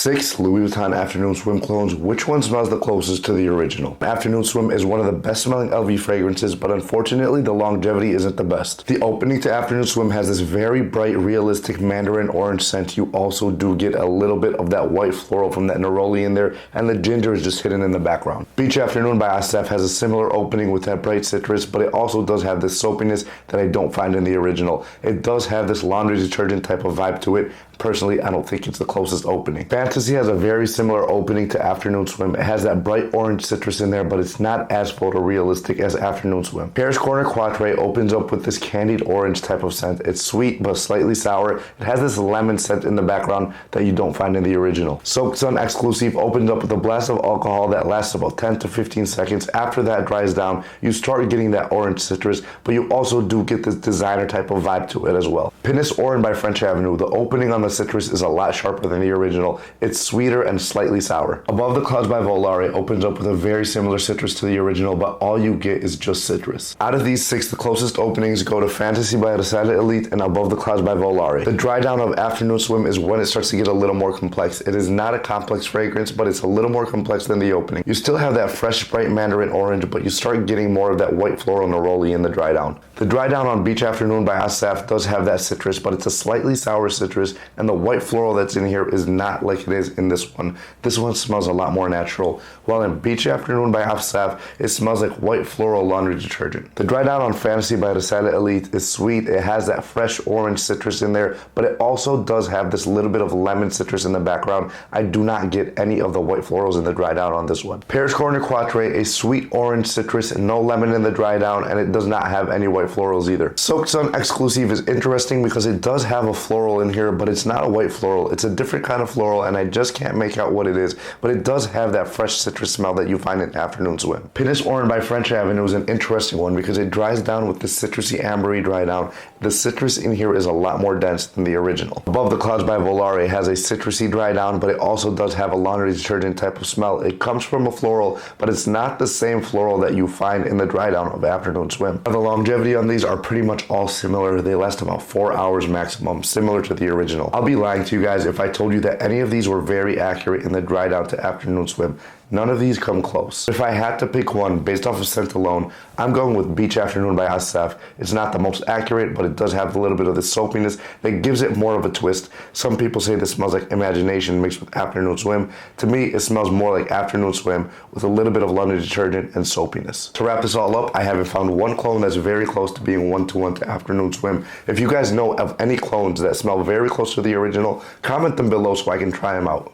6 Louis Vuitton Afternoon Swim clones. Which one smells the closest to the original? Afternoon Swim is one of the best smelling LV fragrances, but unfortunately the longevity isn't the best. The opening to Afternoon Swim has this very bright, realistic mandarin orange scent. You also do get a little bit of that white floral from that neroli in there, and the ginger is just hidden in the background. Beach Afternoon by Assaf has a similar opening with that bright citrus, but it also does have this soapiness that I don't find in the original. It does have this laundry detergent type of vibe to it. Personally, I don't think it's the closest opening. Fantasy has a very similar opening to Afternoon Swim. It has that bright orange citrus in there, but it's not as photorealistic as Afternoon Swim. Paris Corner Quatre opens up with this candied orange type of scent. It's sweet, but slightly sour. It has this lemon scent in the background that you don't find in the original. Soaked Sun Exclusif opens up with a blast of alcohol that lasts about 10 to 15 seconds. After that dries down, you start getting that orange citrus, but you also do get this designer type of vibe to it as well. Pinnace Oryn by French Avenue. The opening on the citrus is a lot sharper than the original. It's sweeter and slightly sour. Above the Clouds by Volare opens up with a very similar citrus to the original, but all you get is just citrus. Out of these 6, the closest openings go to Fantasy by Risala Elite and Above the Clouds by Volare. The dry down of Afternoon Swim is when it starts to get a little more complex. It is not a complex fragrance, but it's a little more complex than the opening. You still have that fresh, bright mandarin orange, but you start getting more of that white floral neroli in the dry down. The dry down on Beach Afternoon by Assaf does have that citrus, but it's a slightly sour citrus, and the white floral that's in here is not like it is in this one. This one smells a lot more natural, while in Beach Afternoon by Assaf, it smells like white floral laundry detergent. The dry down on Fantasy by Risala Elite is sweet. It has that fresh orange citrus in there, but it also does have this little bit of lemon citrus in the background. I do not get any of the white florals in the dry down on this one. Paris Corner Quatre, a sweet orange citrus, no lemon in the dry down, and it does not have any white florals either. Soaked Sun Exclusive is interesting because it does have a floral in here, but it's not a white floral. It's a different kind of floral, and I just can't make out what it is, but it does have that fresh citrus smell that you find in Afternoon Swim. Pinnace Oryn by French Avenue is an interesting one because it dries down with this citrusy ambery dry down. The citrus in here is a lot more dense than the original. Above the Clouds by Volare has a citrusy dry down, but it also does have a laundry detergent type of smell. It comes from a floral, but it's not the same floral that you find in the dry down of Afternoon Swim. The longevity on these are pretty much all similar. They last about 4 hours maximum, similar to the original. I'll be lying to you guys if I told you that any of these were very accurate in the dry down to Afternoon Swim. None of these come close. If I had to pick one based off of scent alone, I'm going with Beach Afternoon by Assaf. It's not the most accurate, but it does have a little bit of the soapiness that gives it more of a twist. Some people say this smells like Imagination mixed with Afternoon Swim. To me, it smells more like Afternoon Swim with a little bit of laundry detergent and soapiness. To wrap this all up, I haven't found one clone that's very close to being 1-to-1 to Afternoon Swim. If you guys know of any clones that smell very close to the original, comment them below so I can try them out.